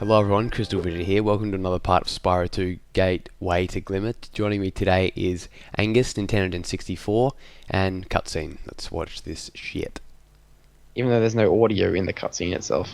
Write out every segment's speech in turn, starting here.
Hello everyone, CrystalFissure here. Welcome to another part of Spyro 2 Gateway to Glimmer. Joining me today is Angus, Nintendo 64, and cutscene. Let's watch this shit. Even though there's no audio in the cutscene itself.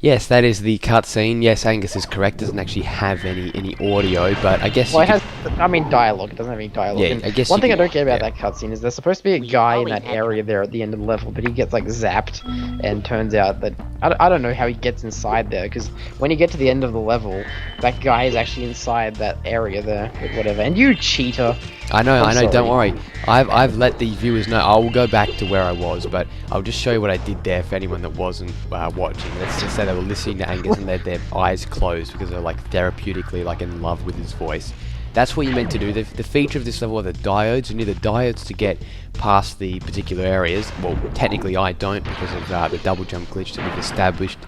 Yes, that is the cutscene. Yes, Angus is correct. Doesn't actually have any audio, but I guess. Well, it has. I mean, dialogue. It doesn't have any dialogue. Yeah, I guess. One thing I don't get about that cutscene is there's supposed to be a guy in that area there at the end of the level, but he gets like zapped, and turns out that I don't know how he gets inside there, because when you get to the end of the level, that guy is actually inside that area there with whatever. And you cheater. I know. Sorry. Don't worry. I've let the viewers know. I will go back to where I was, but I'll just show you what I did there for anyone that wasn't watching. Let's just say they were listening to Angus and they had their eyes closed because they're like therapeutically like in love with his voice. That's what you're meant to do. The feature of this level are the diodes. You need the diodes to get past the particular areas. Well, technically I don't because of the double jump glitch that we've established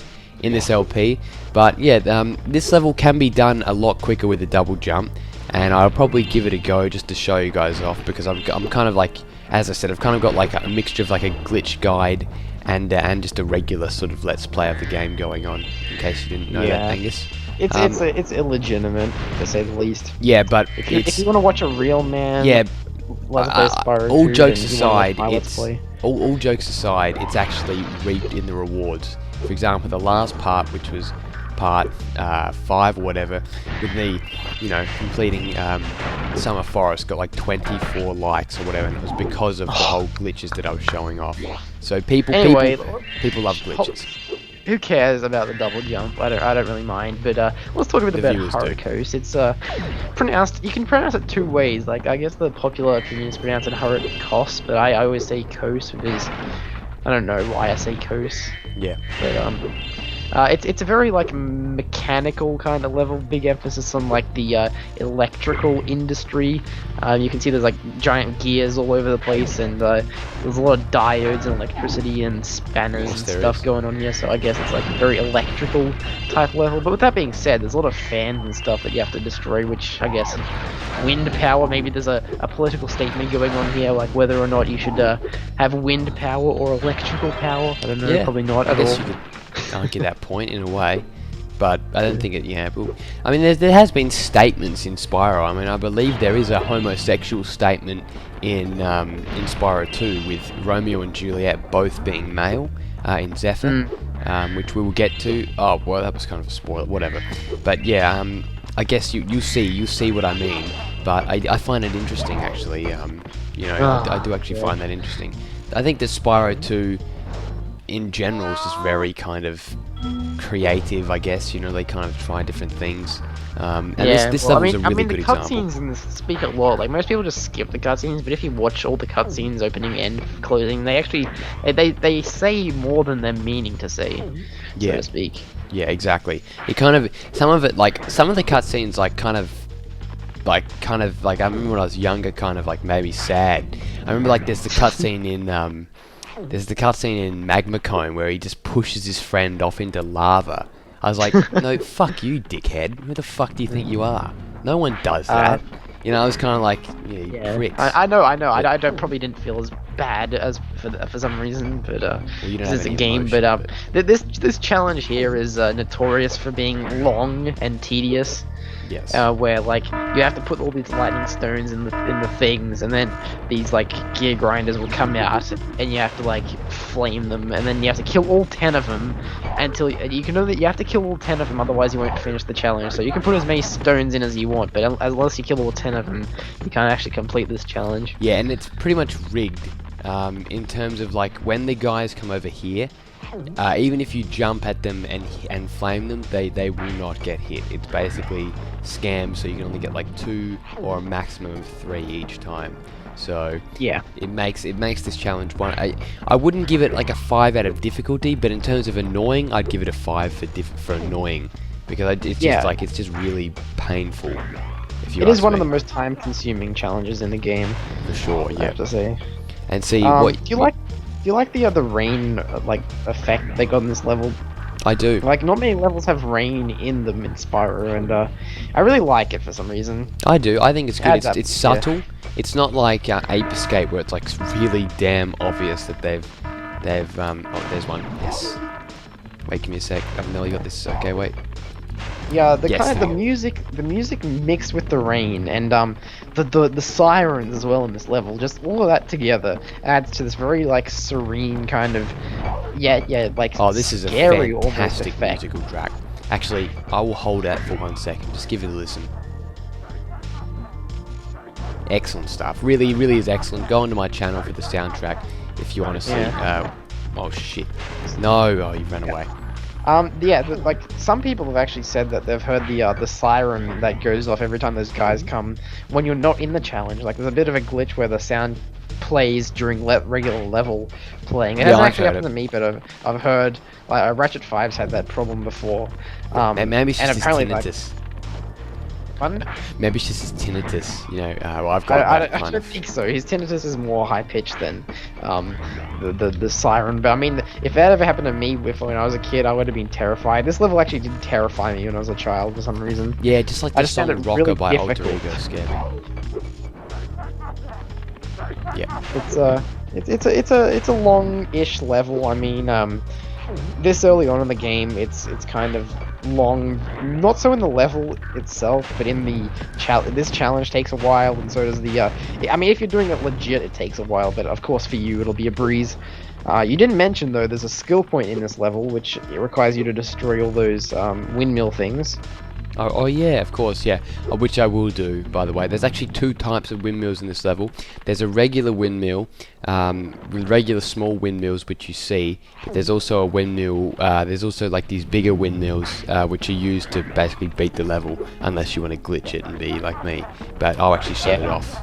in this LP. But yeah, this level can be done a lot quicker with the double jump. And I'll probably give it a go just to show you guys off, because I'm kind of like, as I said, I've kind of got like a mixture of like a glitch guide and just a regular sort of let's play of the game going on. In case you didn't know that, Angus. It's illegitimate to say the least. Yeah, but if you want to watch a real man, yeah, Spyro all 2, jokes then you aside, wanna watch my it's Let's Play. all jokes aside, it's actually reaped in the rewards. For example, the last part, which was part 5 or whatever, with me, completing Summer Forest, got like 24 likes or whatever, and it was because of the whole glitches that I was showing off. So people love glitches. Who cares about the double jump? I don't really mind. But let's talk about Hurricos. It's pronounced. You can pronounce it two ways. Like, I guess the popular opinion is pronounced it Hurricos, but I always say Kos because I don't know why I say Kos. Yeah. But it's a very like mechanical kind of level, big emphasis on like the electrical industry. You can see there's like giant gears all over the place, and there's a lot of diodes and electricity and spanners and stuff going on here. So I guess it's like a very electrical type level. But with that being said, there's a lot of fans and stuff that you have to destroy, which I guess wind power. Maybe there's a political statement going on here, like whether or not you should have wind power or electrical power. I don't know. Yeah, probably not at all. I get that point in a way, but I don't think it. Yeah, but, I mean, there has been statements in Spyro. I mean, I believe there is a homosexual statement in Spyro 2 with Romeo and Juliet both being male in Zephyr, which we will get to. Oh, well, that was kind of a spoiler. Whatever. But yeah, I guess you see what I mean. But I find it interesting actually. I do actually find that interesting. I think that Spyro 2. In general, is just very kind of creative, I guess. They kind of try different things. And this level's a really good example. The cutscenes in this speak a lot. Like, most people just skip the cutscenes, but if you watch all the cutscenes, opening and closing, they actually they say more than they're meaning to say, so to speak. Yeah, exactly. It kind of some of the cutscenes I remember when I was younger, kind of like maybe sad. I remember like there's the cutscene in Magma Cone where he just pushes his friend off into lava. I was like, no, fuck you, dickhead. Who the fuck do you think you are? No one does that. I was kind of like, yeah, pricks. I know. I probably didn't feel as bad as for some reason, but this is a game. But this challenge here is notorious for being long and tedious. Yes. Where like you have to put all these lightning stones in the things, and then these like gear grinders will come out, and you have to like flame them, and then you have to kill all 10 of them until you have to kill all 10 of them, otherwise you won't finish the challenge. So you can put as many stones in as you want, but unless you kill all 10 of them, you can't actually complete this challenge. Yeah, and it's pretty much rigged in terms of like when the guys come over here. Even if you jump at them and flame them, they will not get hit. It's basically scam, so you can only get like 2 or a maximum of 3 each time. So yeah, it makes this challenge one. I wouldn't give it like a 5 out of difficulty, but in terms of annoying, I'd give it a 5 for annoying, because it's just really painful. It is one of the most time-consuming challenges in the game. For sure, yeah. I have to say. And see, do you like you like the rain like effect they got in this level? I do. Like, not many levels have rain in them in Spyro, and I really like it for some reason. I do. I think it's good. Adds It's up, subtle. It's not like Ape Escape where it's like really damn obvious that they've oh, there's one. Yes. Wait, give me a sec. I've nearly got this. Okay, wait. Yeah, the Yes, kind of there the music mixed with the rain and the sirens as well in this level, just all of that together adds to this very like serene kind of like Oh, this is a scary almost fantastic effect. musical track. Actually, I will hold that for 1 second. Just give it a listen. Excellent stuff. Really, really is excellent. Go onto my channel for the soundtrack if you want to see. Yeah. Oh shit! No, oh, you ran away. Like some people have actually said that they've heard the siren that goes off every time those guys come when you're not in the challenge. Like there's a bit of a glitch where the sound plays during regular level playing. It hasn't actually happened to me, but I've heard like Ratchet 5's had that problem before. And maybe it's just his apparently, tinnitus. Pardon? Maybe it's just his tinnitus. You know, well, I've got I don't think so. His tinnitus is more high pitched than the siren. But I mean, if that ever happened to me when I was a kid, I would have been terrified. This level actually did terrify me when I was a child for some reason. Yeah, just like the song found it Rocker really by Alter difficult. Ego scared me. Yeah. It's a long-ish level. I mean, this early on in the game, it's kind of long, not so in the level itself, but in the this challenge takes a while, and so does the I mean, if you're doing it legit, it takes a while, but of course for you it'll be a breeze. You didn't mention though, there's a skill point in this level which it requires you to destroy all those windmill things. Oh yeah, of course, yeah. Which I will do, by the way. There's actually 2 types of windmills in this level. There's a regular windmill, with regular small windmills which you see. But there's also a windmill, there's also like these bigger windmills, which are used to basically beat the level, unless you want to glitch it and be like me. But I'll actually shut it off.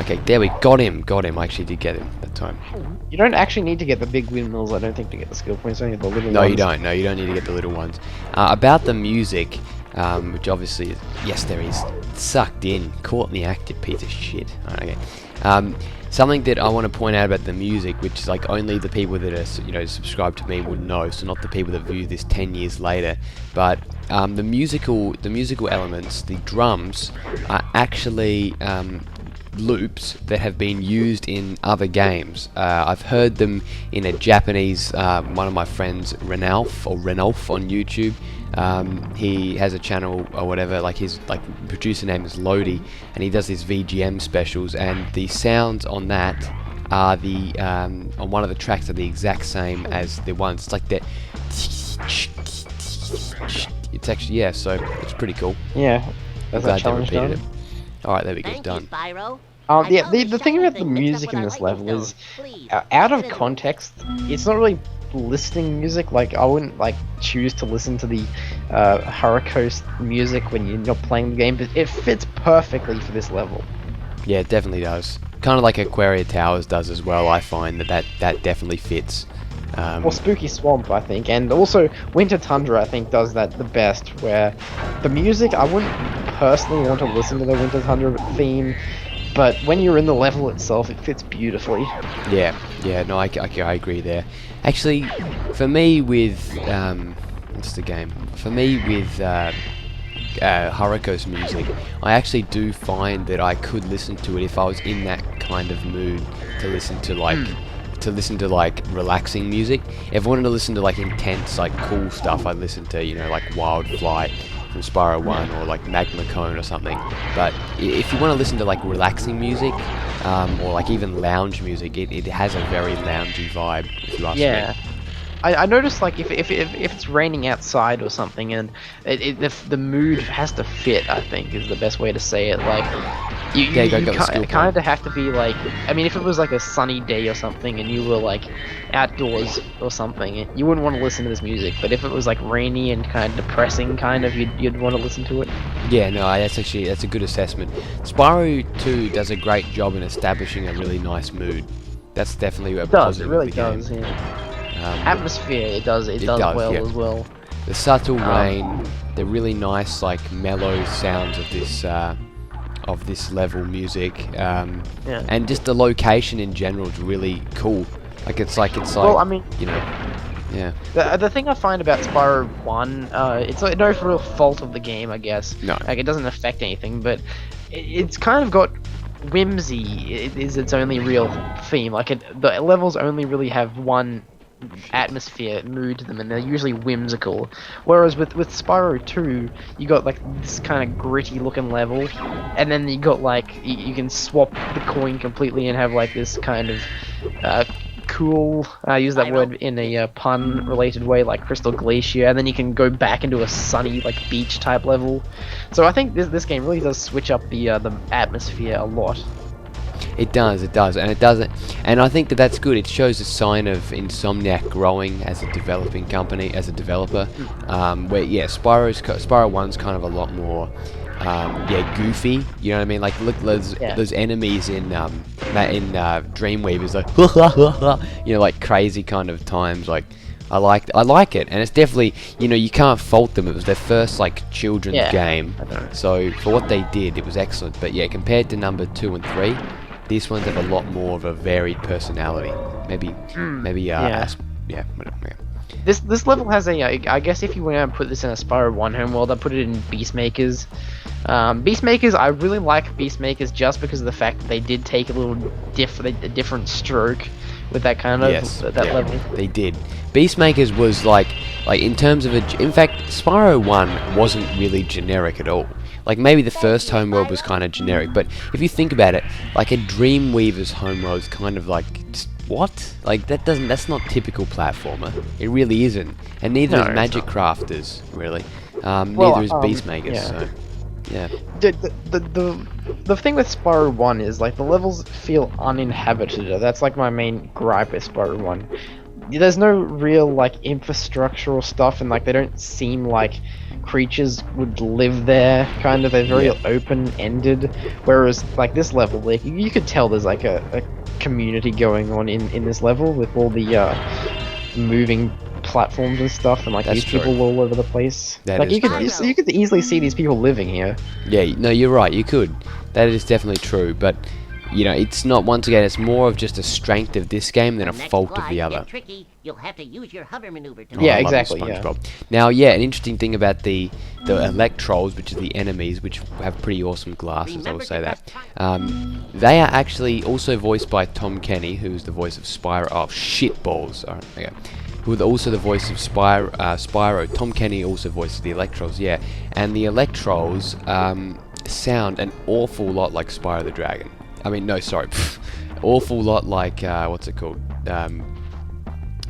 Okay, there we got him. I actually did get him that time. You don't actually need to get the big windmills, I don't think, to get the skill points, only the little ones. No, you don't. No, you don't need to get the little ones. About the music, which obviously is, yes, there is, sucked in, caught in the act, you piece of shit. Okay. Something that I want to point out about the music, which is like only the people that are subscribed to me would know, so not the people that view this 10 years later. But the musical elements, the drums, are actually loops that have been used in other games. I've heard them in a Japanese, one of my friends, Renalf on YouTube. He has a channel or whatever, like his producer name is Lodi, and he does these VGM specials, and the sounds on that are on one of the tracks are the exact same as the ones. It's like that. It's actually, yeah, so it's pretty cool. Yeah, that's that challenge done. Alright, there we go, Thank done. you, Spyro. The thing about the music in this level is, out of context, it's not really listening music. Like, I wouldn't choose to listen to the Hurricos music when you're not playing the game, but it fits perfectly for this level. Yeah, it definitely does. Kind of like Aquaria Towers does as well. I find that definitely fits. Or Spooky Swamp, I think, and also Winter Tundra, I think, does that the best, where the music, I wouldn't personally want to listen to the Winter Tundra theme, but when you're in the level itself, it fits beautifully. Yeah, no, I agree there. Actually, for me with, what's the game? For me with Hurricos music, I actually do find that I could listen to it if I was in that kind of mood to listen to relaxing music. If I wanted to listen to intense, cool stuff, I'd listen to, Wild Flight from Spyro 1 or Magma Cone or something. But if you want to listen to relaxing music, or even lounge music, it has a very loungy vibe, if you ask me. I noticed if it's raining outside or something, and the mood has to fit, I think is the best way to say it. You kind of have to be I mean, if it was a sunny day or something and you were outdoors or something, you wouldn't want to listen to this music. But if it was rainy and kind of depressing, you'd want to listen to it. Yeah, no, that's a good assessment. Spyro 2 does a great job in establishing a really nice mood. That's definitely a positive. It really of the game. does. Yeah. Atmosphere, it does well as well. The subtle rain, the really nice mellow sounds of this level music, and just the location in general is really cool. Like Well, I mean, you know, yeah. the thing I find about Spyro 1, it's like no real fault of the game, I guess. No. Like, it doesn't affect anything, but it's kind of got whimsy is its only real theme. Like, the levels only really have one atmosphere, mood to them, and they're usually whimsical. Whereas with Spyro 2, you got like this kind of gritty looking level, and then you got like you can swap the coin completely and have like this kind of cool, I use that word in a pun related way, like Crystal Glacier, and then you can go back into a sunny like beach type level. So I think this game really does switch up the atmosphere a lot. It does, and it doesn't, and I think that's good. It shows a sign of Insomniac growing as a developing company, as a developer. Where Spyro 1's kind of a lot more, goofy. You know what I mean? Like look, those enemies in Dreamweaver's like, like crazy kind of times. Like I like it, and it's definitely, you can't fault them. It was their first like children's game, so for what they did, it was excellent. But yeah, compared to number 2 and 3. These ones have a lot more of a varied personality. Maybe, whatever. This level has I guess if you were to put this in a Spyro 1 homeworld, I'd put it in Beastmakers. Beastmakers, I really like Beastmakers just because of the fact that they did take a little different stroke with that kind of level. They did. Beastmakers was like in terms of in fact, Spyro 1 wasn't really generic at all. Like maybe the first homeworld was kind of generic, but if you think about it, like a Dreamweaver's homeworld is kind of like, what? Like that's not typical platformer. It really isn't, and neither is Magic Crafters really. Neither is Beastmakers. So yeah. The thing with Spyro 1 is like the levels feel uninhabited. That's like my main gripe with Spyro 1. There's no real like infrastructural stuff, and like they don't seem like creatures would live there. Kind of, they're very open-ended. Whereas like this level, like you could tell there's like a community going on in this level with all the moving platforms and stuff, and like these people all over the place. Like you could easily see these people living here. Yeah, no, you're right. You could. That is definitely true, but. It's not, once again, it's more of just a strength of this game than a fault of the other. You'll have to use your hover maneuver to exactly. Now, an interesting thing about the Electros, which are the enemies, which have pretty awesome glasses, I will say that. They are actually also voiced by Tom Kenny, who's the voice of Spyro. Oh, shitballs. Alright, okay. Who are also the voice of Spyro. Tom Kenny also voices the Electros, and the Electros sound an awful lot like Spyro the Dragon. I mean, no, sorry. Awful lot like, what's it called? SpongeBob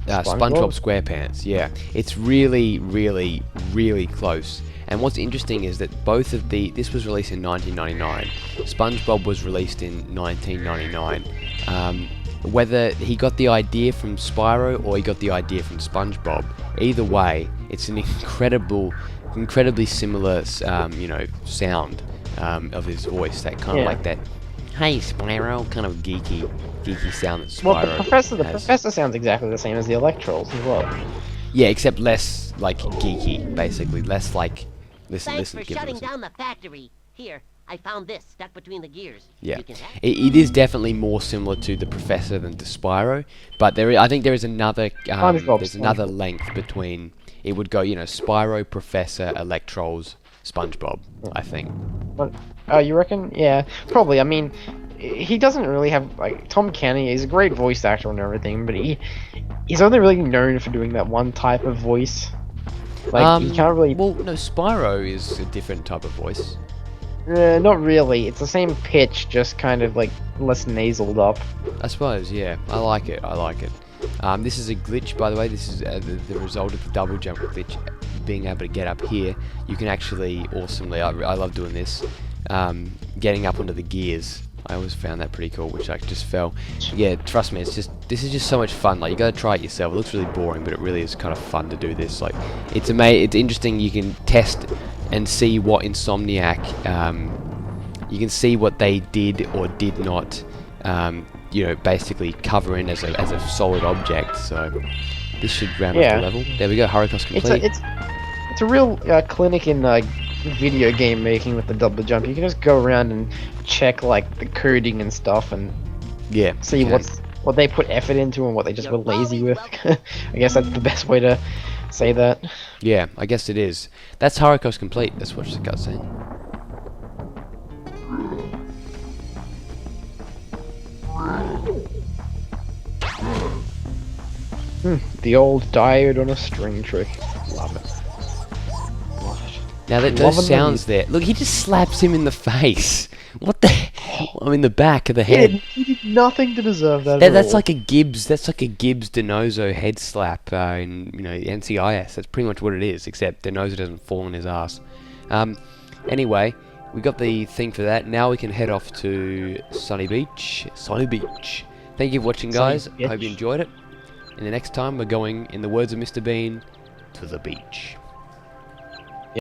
SquarePants. Yeah. It's really, really, really close. And what's interesting is that both of this was released in 1999. SpongeBob was released in 1999. Whether he got the idea from Spyro or he got the idea from SpongeBob, either way, it's an incredibly similar, sound of his voice. That kind of like that. Hey Spyro, kind of geeky sound that Spyro Well, the professor sounds exactly the same as the Electros as well. Yeah, except less like geeky, basically. Less like listen. Thanks for shutting down the factory. Here, I found this stuck between the gears. Yeah, it is definitely more similar to the professor than to Spyro, but I think there is another another length between. It would go, Spyro, Professor, Electros, SpongeBob, I think. You reckon? Yeah, probably. I mean, he doesn't really have, like, Tom Kenny, he's a great voice actor and everything, but he's only really known for doing that one type of voice. Like, he can't really... Well, no, Spyro is a different type of voice. Not really. It's the same pitch, just kind of, like, less nasaled up. I suppose, yeah. I like it. This is a glitch, by the way. This is the result of the double jump glitch. Being able to get up here, you can actually awesomely, I love doing this, getting up onto the gears. I always found that pretty cool, which I just fell. Yeah, trust me, this is just so much fun. Like, you gotta try it yourself. It looks really boring, but it really is kind of fun to do this. Like, it's interesting. You can test and see what Insomniac, you can see what they did or did not, basically cover in as a solid object. So this should round up the level. There we go, Hurricos complete. It's a real clinic in video game making with the double jump. You can just go around and check like the coding and stuff and see what they put effort into and what they just You're were lazy always with. I guess that's the best way to say that. Yeah, I guess it is. That's Hurricos complete. Let's watch the cutscene. The old diode on a string trick. Love it. Love it. Now that Loving those the sounds there. Look, he just slaps him in the face. What the? I'm in the back of the head. He did nothing to deserve that. That's like a Gibbs. That's like a Gibbs Denozo head slap in the NCIS. That's pretty much what it is. Except Denozo doesn't fall on his ass. Anyway, we got the thing for that. Now we can head off to Sunny Beach. Sunny Beach. Thank you for watching, guys. Sunny Beach. Hope you enjoyed it. And the next time we're going, in the words of Mr. Bean, to the beach.